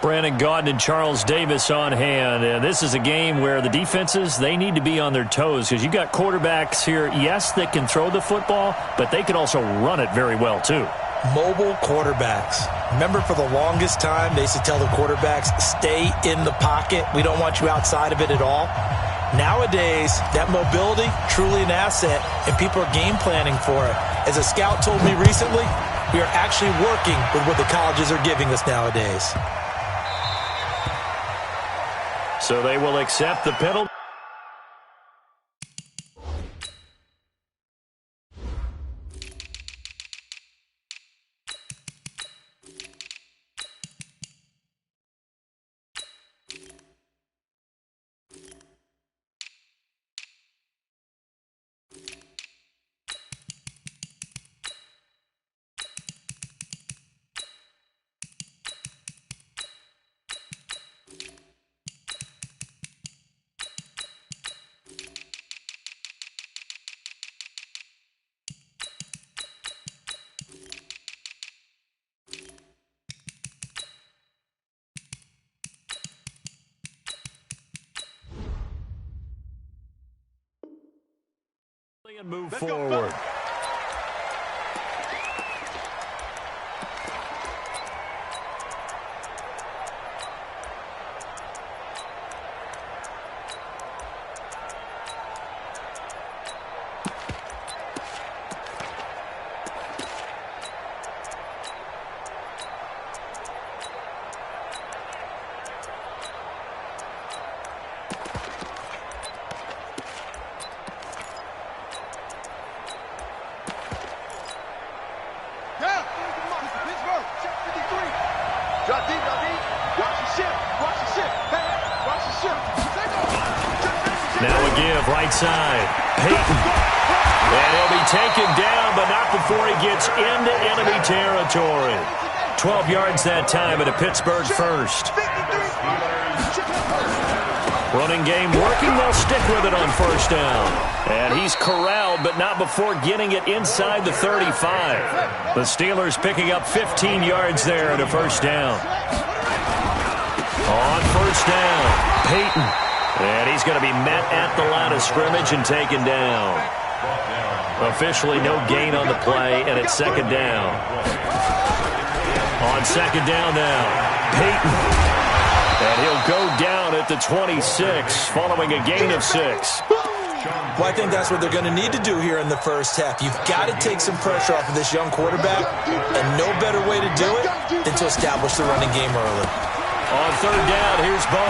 Brandon Gaudin and Charles Davis on hand. And this is a game where the defenses, they need to be on their toes because you've got quarterbacks here, yes, that can throw the football, but they can also run it very well too. Mobile quarterbacks. Remember, for the longest time, they used to tell the quarterbacks, stay in the pocket. We don't want you outside of it at all. Nowadays, that mobility, truly an asset, and people are game planning for it. As a scout told me recently, we are actually working with what the colleges are giving us nowadays. So they will accept the penalty. And move forward. Now a give, right side. Peyton. And he'll be taken down, but not before he gets into enemy territory. 12 yards that time at a Pittsburgh first. Running game working. They'll stick with it on first down. And he's corralled, but not before getting it inside the 35. The Steelers picking up 15 yards there at a first down. On first down, Peyton. And he's going to be met at the line of scrimmage and taken down. Officially no gain on the play, and it's second down. On second down now, Peyton. And he'll go down at the 26, following a gain of 6. Well, I think that's what they're going to need to do here in the first half. You've got to take some pressure off of this young quarterback, and no better way to do it than to establish the running game early. On third down, here's Bo.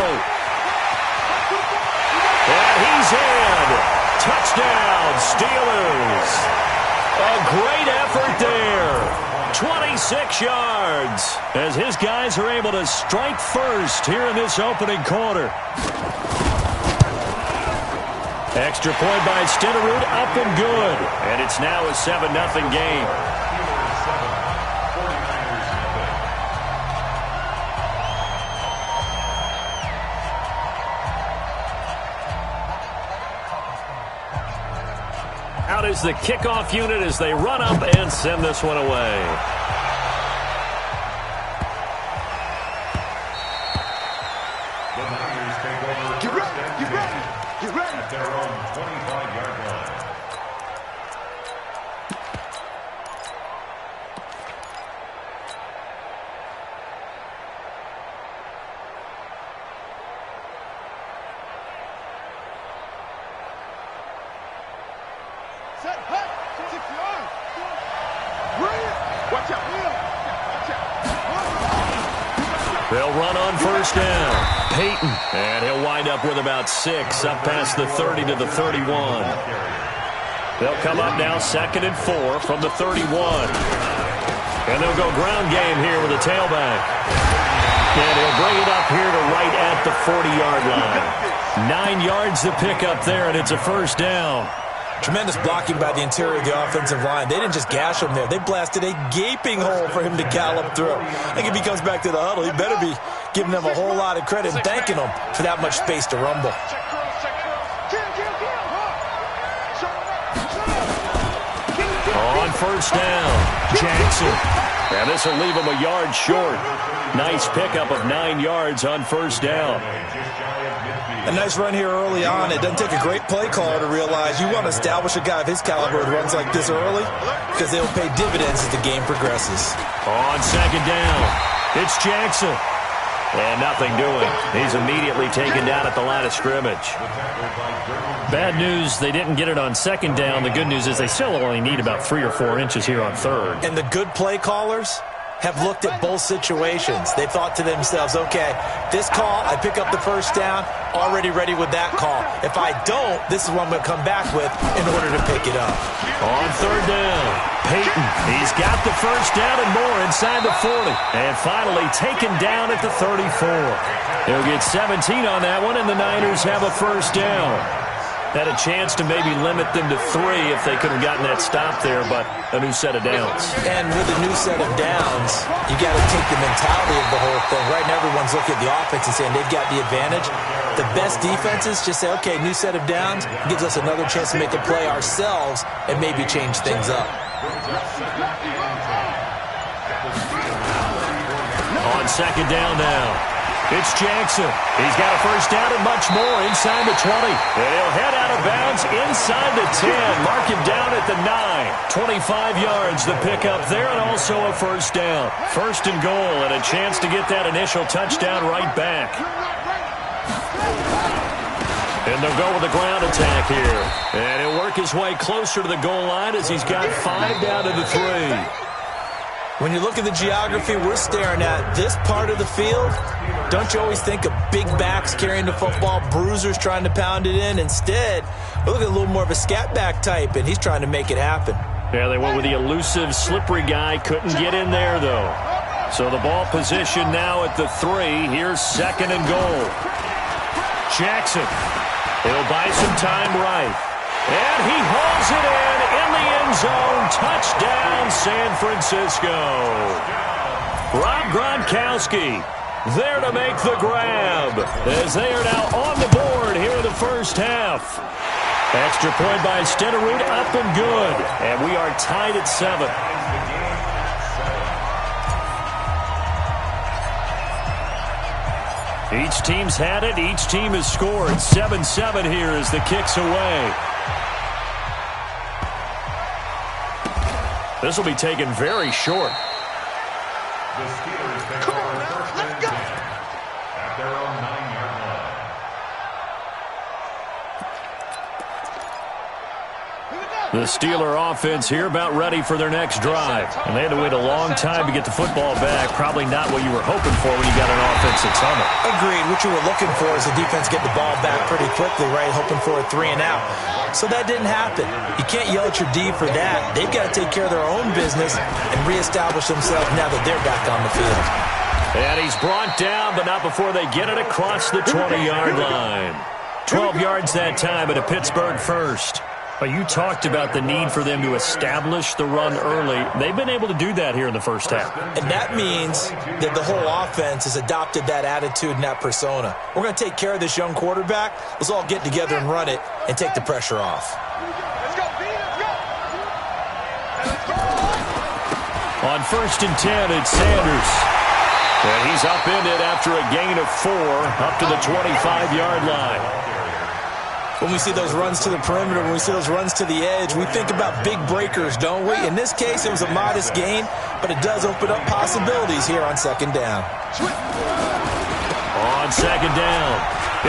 And he's in. Touchdown, Steelers. A great effort there. 26 yards as his guys are able to strike first here in this opening quarter. Extra point by Stenerud, up and good. And it's now a 7-0 game. Out is the kickoff unit as they run up and send this one away. Get ready. At their own 25-yard line. Set, hut, 6 yards. Watch out. They'll run on first down. Peyton. And he'll wind up with about 6, up past the 30 to the 31. They'll come up now 2nd and 4 from the 31. And they'll go ground game here with a tailback. And he'll bring it up here to right at the 40-yard line. 9 yards to pick up there, and it's a first down. Tremendous blocking by the interior of the offensive line. They didn't just gash him there. They blasted a gaping hole for him to gallop through. I think if he comes back to the huddle, he better be giving them a whole lot of credit and thanking them for that much space to rumble. first down. Jackson. And this will leave him a yard short. Nice pickup of 9 yards on first down. A nice run here early on. It doesn't take a great play caller to realize you want to establish a guy of his caliber who runs like this early because they'll pay dividends as the game progresses. On second down, it's Jackson. And nothing doing. He's immediately taken down at the line of scrimmage. Bad news, they didn't get it on second down. The good news is they still only need about 3 or 4 inches here on third. And the good play callers have looked at both situations. They thought to themselves, okay, this call, I pick up the first down, already ready with that call. If I don't, this is what I'm going to come back with in order to pick it up. On third down, Peyton. He's got the first down and more inside the 40. And finally taken down at the 34. He'll get 17 on that one, and the Niners have a first down. Had a chance to maybe limit them to 3 if they could have gotten that stop there, but a new set of downs. And with a new set of downs, you got to take the mentality of the whole thing. Right now, everyone's looking at the offense and saying they've got the advantage. The best defenses just say, okay, new set of downs gives us another chance to make a play ourselves and maybe change things up. On second down now, it's Jackson. He's got a first down and much more inside the 20. And he'll head out of bounds inside the 10. Mark him down at the 9. 25 yards the pickup there, and also a first down. First and goal, and a chance to get that initial touchdown right back. And they'll go with a ground attack here. And he'll work his way closer to the goal line as he's got 5 down to the 3. When you look at the geography we're staring at, this part of the field, don't you always think of big backs carrying the football, bruisers trying to pound it in? Instead, we're looking at a little more of a scat back type, and he's trying to make it happen. Yeah, they went with the elusive, slippery guy. Couldn't get in there, though. So the ball position now at the 3. Here's second and goal. Jackson. He'll buy some time right. And he hauls it in the end zone. Touchdown, San Francisco. Rob Gronkowski there to make the grab as they are now on the board here in the first half. Extra point by Stenerud, up and good. And we are tied at 7. Each team's had it. Each team has scored. 7-7 here as the kick's away. This will be taken very short. The Steelers take over first and 10 at their own 9-yard line. The Steeler offense here about ready for their next drive. And they had to wait a long time to get the football back. Probably not what you were hoping for when you got an offense that's humming. Agreed. What you were looking for is the defense get the ball back pretty quickly, right? Hoping for a 3 and out. So that didn't happen. You can't yell at your D for that. They've got to take care of their own business and reestablish themselves now that they're back on the field. And he's brought down, but not before they get it across the 20-yard line. 12 yards that time at a Pittsburgh first. But you talked about the need for them to establish the run early. They've been able to do that here in the first half. And that means that the whole offense has adopted that attitude and that persona. We're going to take care of this young quarterback. Let's all get together and run it and take the pressure off. Let's go, B, let's go. On first and 10, it's Sanders. And he's upended after a gain of 4 up to the 25-yard line. When we see those runs to the perimeter, when we see those runs to the edge, we think about big breakers, don't we? In this case, it was a modest gain, but it does open up possibilities here on second down. On second down,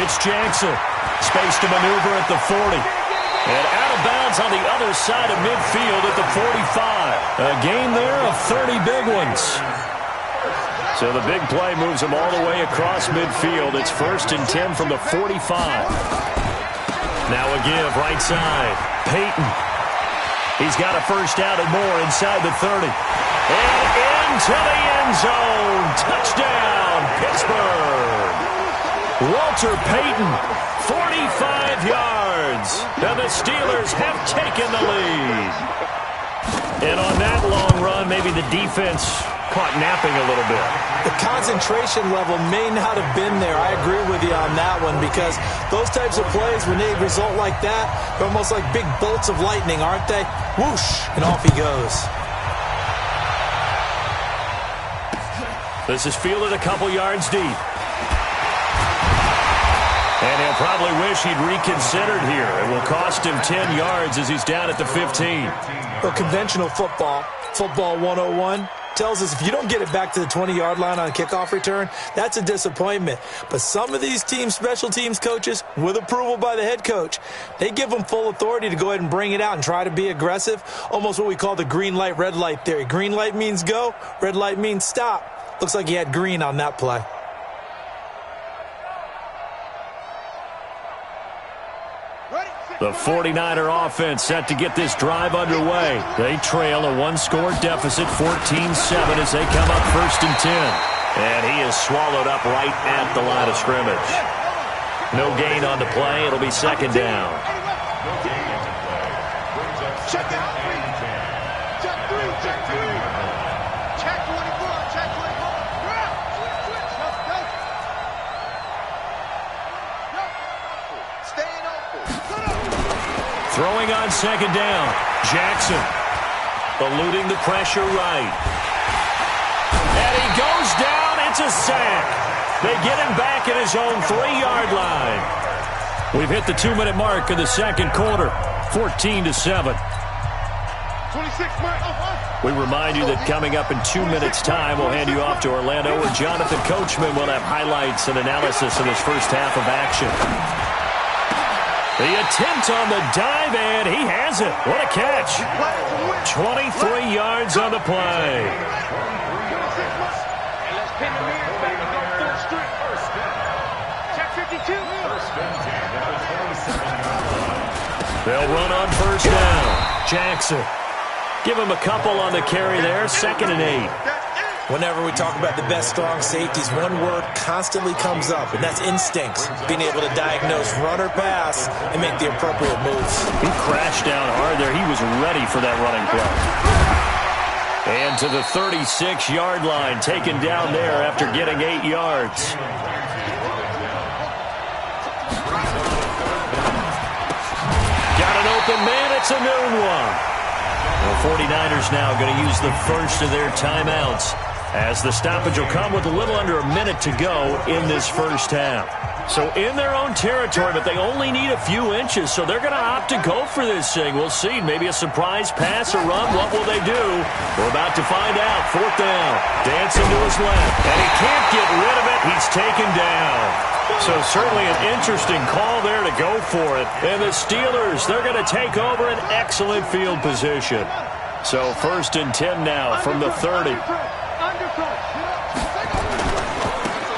it's Jackson. Space to maneuver at the 40. And out of bounds on the other side of midfield at the 45. A gain there of 30 big ones. So the big play moves him all the way across midfield. It's first and 10 from the 45. Now a give, right side. Peyton. He's got a first down and more inside the 30. And into the end zone. Touchdown, Pittsburgh. Walter Payton, 45 yards. And the Steelers have taken the lead. And on that long run, maybe the defense caught napping a little bit. The concentration level may not have been there. I agree with you on that one, because those types of plays, when they result like that, they're almost like big bolts of lightning, aren't they? Whoosh, and off he goes. This is fielded a couple yards deep. And he'll probably wish he'd reconsidered here. It will cost him 10 yards as he's down at the 15. Well, conventional football 101, tells us if you don't get it back to the 20-yard line on a kickoff return, that's a disappointment. But some of these special teams coaches, with approval by the head coach, they give them full authority to go ahead and bring it out and try to be aggressive, almost what we call the green light, red light theory. Green light means go, red light means stop. Looks like he had green on that play. The 49er offense set to get this drive underway. They trail a one-score deficit, 14-7, as they come up 1st and 10. And he is swallowed up right at the line of scrimmage. No gain on the play. It'll be 2nd down. Check out 3. Check 3. Check 3. Check 24. Check 24. Switch. Go. Staying open. Throwing on 2nd down. Jackson eluding the pressure right. And he goes down. It's a sack. They get him back at his own 3-yard line. We've hit the 2-minute mark in the 2nd quarter. 14-7. 26, We remind you that coming up in 2 minutes' time, we'll hand you off to Orlando, where Jonathan Coachman will have highlights and analysis of this first half of action. The attempt on the dive, and he has it. What a catch. 23 yards on the play. Let's pin the mirrors back and go full strength. Check 52. They'll run on 1st down. Jackson. Give him a couple on the carry there. 2nd and 8. Whenever we talk about the best strong safeties, one word constantly comes up, and that's instincts. Being able to diagnose run or pass and make the appropriate moves. He crashed down hard there. He was ready for that running play. And to the 36-yard line, taken down there after getting 8 yards. Got an open man. It's a noon one. The 49ers now going to use the first of their timeouts, as the stoppage will come with a little under a minute to go in this first half. So in their own territory, but they only need a few inches, so they're going to opt to go for this thing. We'll see. Maybe a surprise pass or run. What will they do? We're about to find out. 4th down. Dancing to his left. And he can't get rid of it. He's taken down. So certainly an interesting call there to go for it. And the Steelers, they're going to take over an excellent field position. So 1st and 10 now from the 30.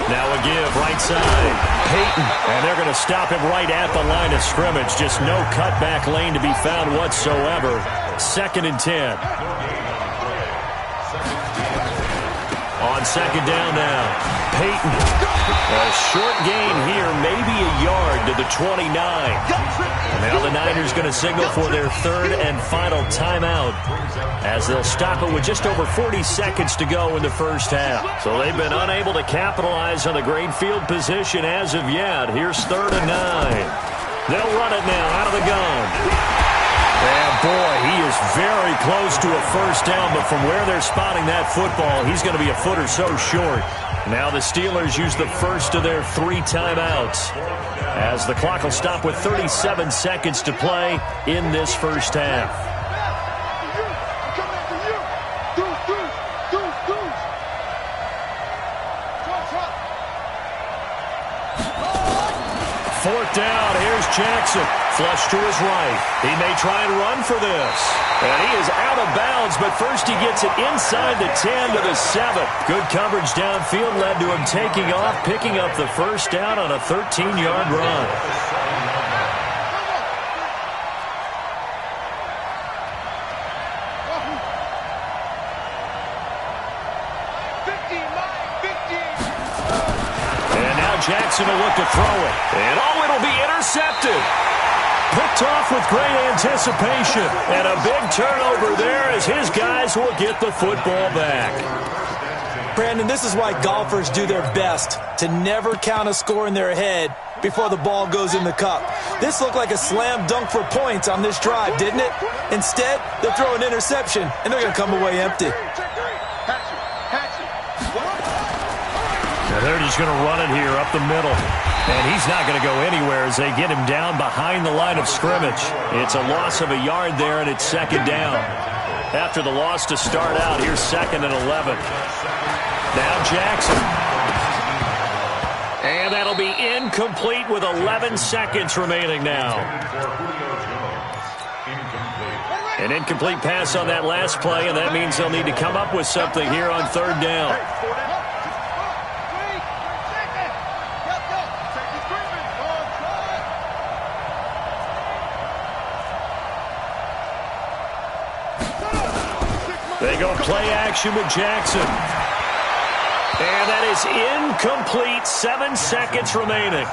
Now a give, right side. Peyton, and they're going to stop him right at the line of scrimmage. Just no cutback lane to be found whatsoever. 2nd and 10. On 2nd down now. Peyton. A short gain here, maybe a yard to the 29. And now the Niners going to signal for their 3rd and final timeout, as they'll stop it with just over 40 seconds to go in the first half. So they've been unable to capitalize on the great field position as of yet. Here's 3rd and 9. They'll run it now out of the gun. And boy, he is very close to a first down, but from where they're spotting that football, he's going to be a foot or so short. Now the Steelers use the first of their 3 timeouts, as the clock will stop with 37 seconds to play in this first half. 4th down, here's Jackson. Flush to his right. He may try and run for this. And he is out of bounds, but first he gets it inside the 10 to the 7. Good coverage downfield led to him taking off, picking up the first down on a 13-yard run. Jackson will look to throw it. And it'll be intercepted. Picked off with great anticipation. And a big turnover there as his guys will get the football back. Brandon, this is why golfers do their best to never count a score in their head before the ball goes in the cup. This looked like a slam dunk for points on this drive, didn't it? Instead, they'll throw an interception, and they're going to come away empty. Now they're just going to run it here up the middle. And he's not going to go anywhere as they get him down behind the line of scrimmage. It's a loss of a yard there, and it's second down. After the loss to start out, here's 2nd and 11. Now Jackson. And that'll be incomplete with 11 seconds remaining now. An incomplete pass on that last play, and that means they'll need to come up with something here on 3rd down. They go play action with Jackson. And that is incomplete. 7 seconds remaining.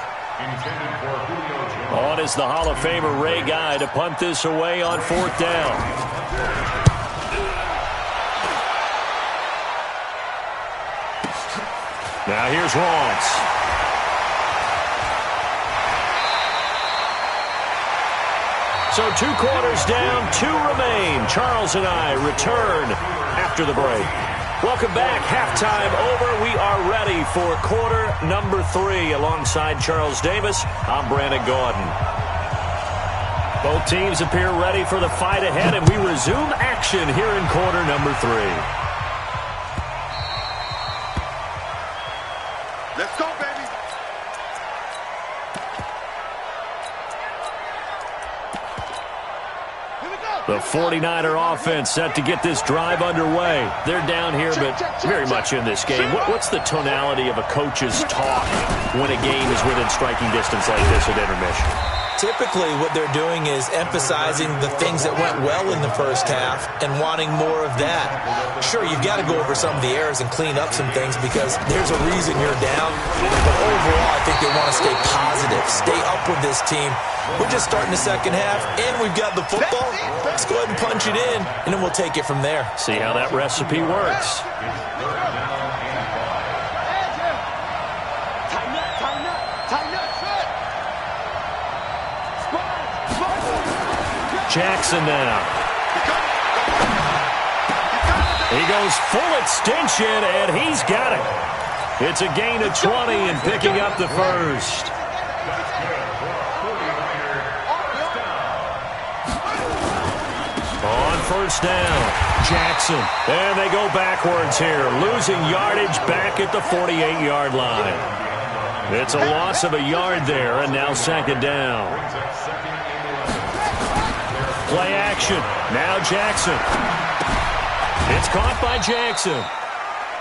On is the Hall of Famer Ray Guy to punt this away on 4th down. Now here's Ross. So 2 quarters down, 2 remain. Charles and I return after the break. Welcome back. Halftime over. We are ready for quarter number 3. Alongside Charles Davis, I'm Brandon Gaudin. Both teams appear ready for the fight ahead, and we resume action here in quarter number 3. Let's go, baby. The 49er offense set to get this drive underway. They're down here, but very much in this game. What's the tonality of a coach's talk when a game is within striking distance like this at intermission? Typically, what they're doing is emphasizing the things that went well in the first half and wanting more of that. Sure, you've got to go over some of the errors and clean up some things because there's a reason you're down. But overall, I think they want to stay positive, stay up with this team. We're just starting the second half, and we've got the football. Let's go ahead and punch it in, and then we'll take it from there. See how that recipe works. Jackson now. He goes full extension, and he's got it. It's a gain of 20 and picking up the first. On 1st down, Jackson. And they go backwards here, losing yardage back at the 48-yard line. It's a loss of a yard there, and now 2nd down. Play action. Now Jackson. It's caught by Jackson.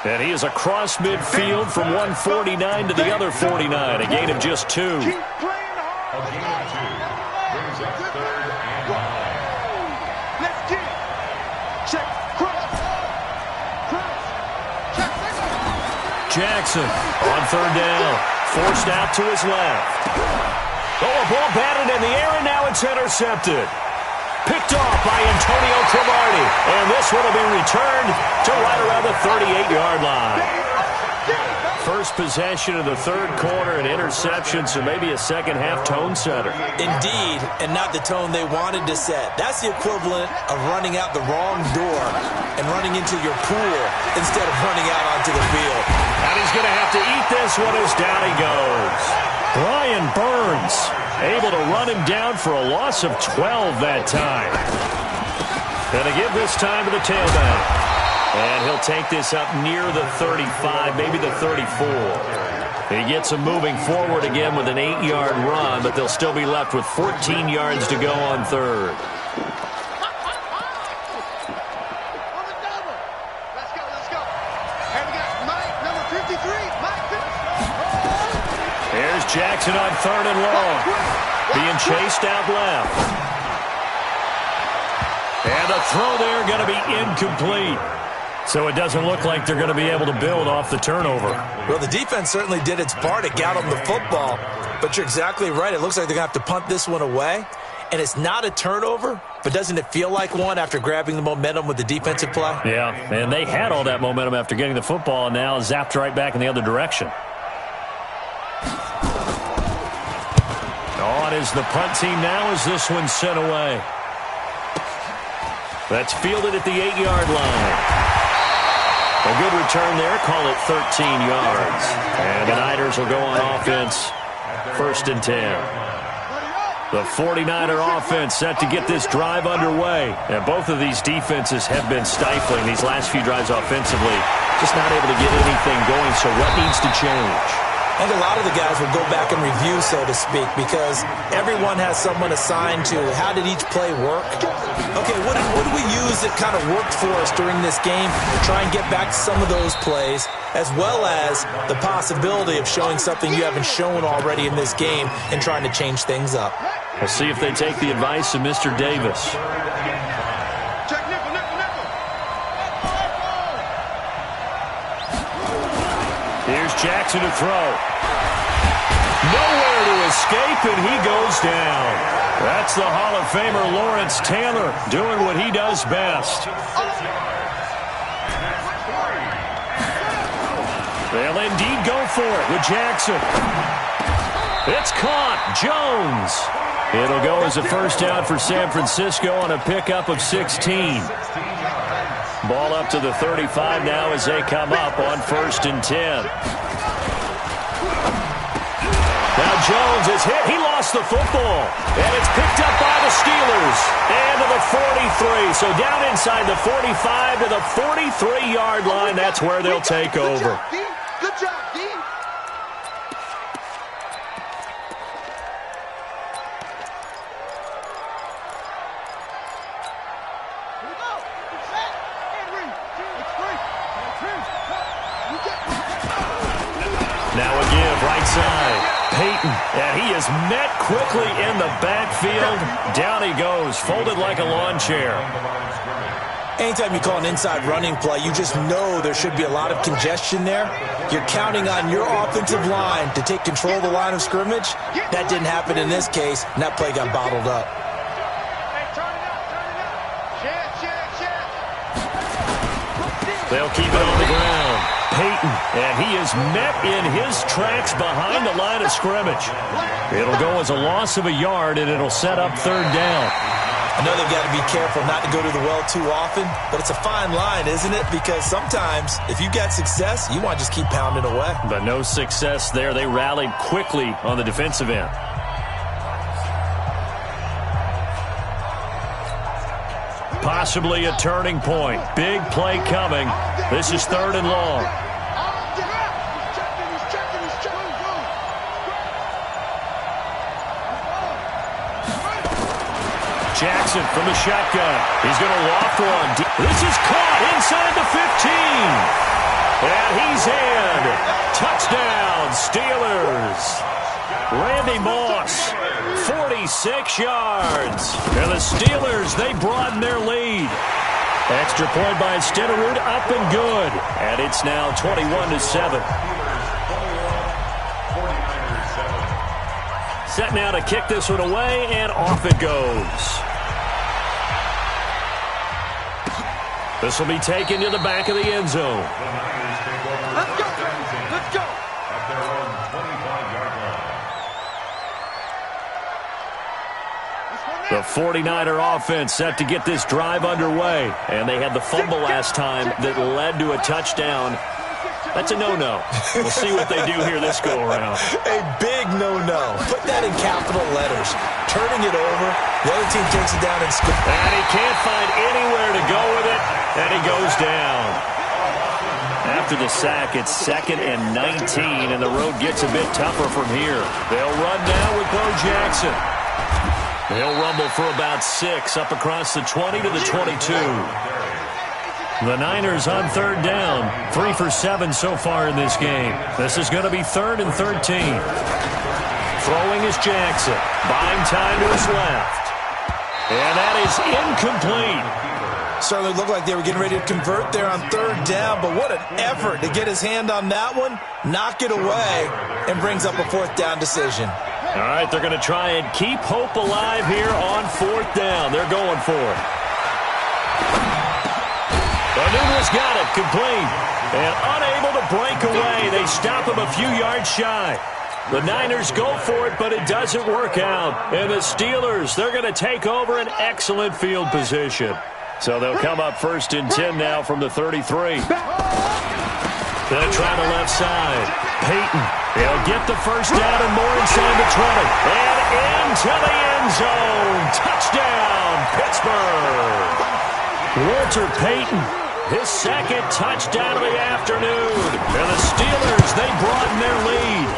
And he is across midfield from 149 to the other 49. A gain of just 2. A gain of 2. Brings up 3rd and 9. Let's get it. Check. Cross. Check. Jackson on 3rd down. Forced out to his left. Oh, a ball batted in the air, and now it's intercepted. Picked off by Antonio Cromartie. And this one will be returned to right around the 38-yard line. First possession of the 3rd quarter, an interception, so maybe a second-half tone setter. Indeed, and not the tone they wanted to set. That's the equivalent of running out the wrong door and running into your pool instead of running out onto the field. And he's going to have to eat this one as down he goes. Brian Burns able to run him down for a loss of 12 that time. Going to give this time to the tailback. And he'll take this up near the 35, maybe the 34. He gets him moving forward again with an 8-yard run, but they'll still be left with 14 yards to go on 3rd. Let's go. And we got Mike, number 53. Mike. Here's Jackson on 3rd and long. Being chased out left. And the throw there going to be incomplete. So it doesn't look like they're going to be able to build off the turnover. Well, the defense certainly did its part to get them the football. But you're exactly right. It looks like they're going to have to punt this one away. and it's not a turnover, but doesn't it feel like one after grabbing the momentum with the defensive play? Yeah, and they had all that momentum after getting the football, and now zapped right back in the other direction. On is the punt team now as this one's sent away. That's fielded at the 8-yard line. A good return there. Call it 13 yards. And the Niners will go on offense. 1st and 10. The 49er offense set to get this drive underway. And both of these defenses have been stifling these last few drives offensively. Just not able to get anything going. So what needs to change? I think a lot of the guys will go back and review, so to speak, because everyone has someone assigned to how did each play work. Okay, what did we use that kind of worked for us during this game? Try and get back to some of those plays, as well as the possibility of showing something you haven't shown already in this game and trying to change things up. We'll see if they take the advice of Mr. Davis. Here's Jackson to throw. Nowhere to escape, and he goes down. That's the Hall of Famer Lawrence Taylor doing what he does best. They'll indeed go for it with Jackson. It's caught. Jones. It'll go as a first down for San Francisco on a pickup of 16. Ball up to the 35 now as they come up on 1st and 10. Now Jones is hit. He lost the football. And it's picked up by the Steelers. And to the 43. So down inside the 45 to the 43-yard line. That's where they'll take over. Good job, D. Now a give right side. Peyton, and he is met quickly in the backfield. Down he goes, folded like a lawn chair. Anytime you call an inside running play, you just know there should be a lot of congestion there. You're counting on your offensive line to take control of the line of scrimmage. That didn't happen in this case, and that play got bottled up. They'll keep it on the ground. Peyton, and he is met in his tracks behind the line of scrimmage. It'll go as a loss of a yard, and it'll set up 3rd down. I know they've got to be careful not to go to the well too often, but it's a fine line, isn't it? Because sometimes, if you've got success, you want to just keep pounding away. But no success there. They rallied quickly on the defensive end. Possibly a turning point. Big play coming. This is 3rd and long. Jackson from the shotgun. He's going to loft one. This is caught inside the 15. And he's in. Touchdown, Steelers. Randy Moss, 46 yards. And the Steelers, they broaden their lead. Extra point by Stenerud, up and good. And it's now 21-7. Set now to kick this one away, and off it goes. This will be taken to the back of the end zone. Let's go. Let's go. At their own 25-yard line. The 49er offense set to get this drive underway. And they had the fumble last time that led to a touchdown. That's a no-no. We'll see what they do here this go-around. A big no-no. Put that in capital letters. Turning it over, the other team takes it down and scores. And he can't find anywhere to go with it, and he goes down. After the sack, it's 2nd and 19, and the road gets a bit tougher from here. They'll run now with Bo Jackson. He'll rumble for about 6 up across the 20 to the 22. The Niners on 3rd down. 3 for 7 so far in this game. This is going to be 3rd and 13. Throwing is Jackson. Buying time to his left. And that is incomplete. Certainly looked like they were getting ready to convert there on 3rd down, but what an effort to get his hand on that one, knock it away, and brings up a 4th down decision. All right, they're going to try and keep hope alive here on 4th down. They're going for it. Anunu's got it, complete. And unable to break away. They stop him a few yards shy. The Niners go for it, but it doesn't work out. And the Steelers, they're going to take over an excellent field position. So they'll come up 1st and 10 now from the 33. They'll try the left side. Peyton, he'll get the 1st down and more inside the 20. And into the end zone. Touchdown, Pittsburgh. Walter Payton, his 2nd touchdown of the afternoon. And the Steelers, they broaden their lead.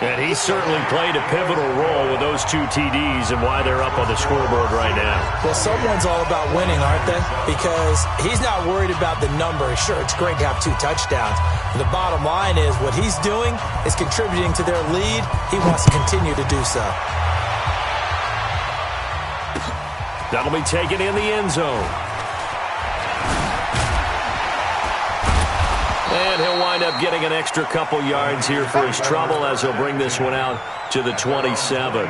And he certainly played a pivotal role with those 2 TDs and why they're up on the scoreboard right now. Well, someone's all about winning, aren't they? Because he's not worried about the number. Sure, it's great to have 2 touchdowns. But the bottom line is what he's doing is contributing to their lead. He wants to continue to do so. That'll be taken in the end zone. And he'll wind up getting an extra couple yards here for his trouble as he'll bring this one out to the 27.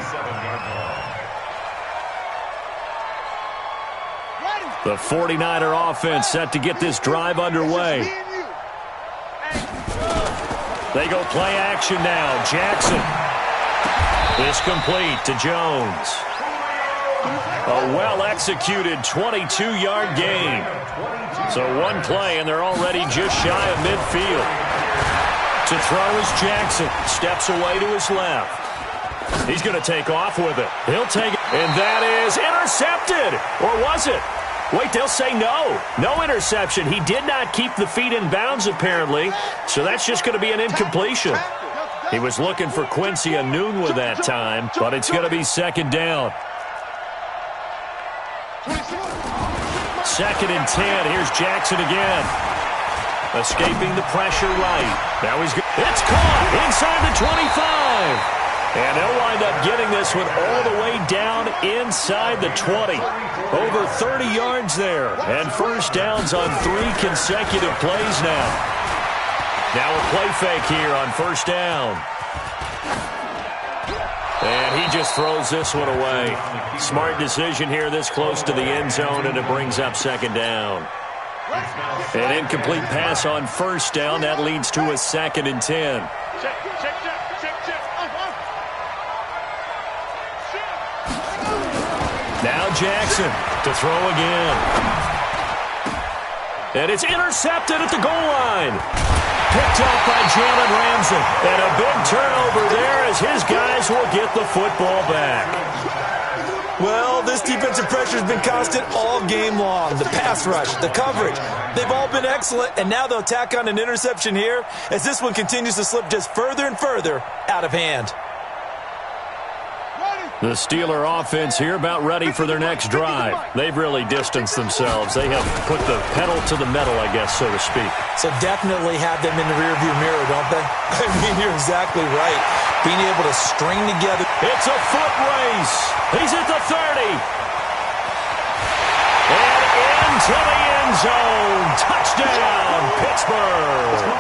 The 49er offense set to get this drive underway. They go play action now. Jackson is complete to Jones. A well-executed 22-yard gain. So 1 play, and they're already just shy of midfield. To throw is Jackson. Steps away to his left. He's going to take off with it. He'll take it, and that is intercepted. Or was it? Wait, they'll say no. No interception. He did not keep the feet in bounds, apparently. So that's just going to be an incompletion. He was looking for Quincy Enunwa that time, but it's going to be 2nd down. 2nd and 10. Here's Jackson again. Escaping the pressure right. Now he's good. It's caught inside the 25. And they'll wind up getting this one all the way down inside the 20. Over 30 yards there. And 1st downs on 3 consecutive plays now. Now a play fake here on 1st down. And he just throws this one away. Smart decision here this close to the end zone, and it brings up 2nd down. An incomplete pass on 1st down. That leads to a 2nd and 10. Now Jackson to throw again. And it's intercepted at the goal line. Picked up by Jalen Ramsey. And a big turnover there as his guys will get the football back. Well, this defensive pressure has been constant all game long. The pass rush, the coverage, they've all been excellent, and now they'll tack on an interception here as this one continues to slip just further and further out of hand. The Steeler offense here about ready for their next drive. They've really distanced themselves. They have put the pedal to the metal, I guess, so to speak. So definitely have them in the rearview mirror, don't they? I mean, you're exactly right. Being able to string together. It's a foot race. He's at the 30. And into the end zone. Touchdown, Pittsburgh.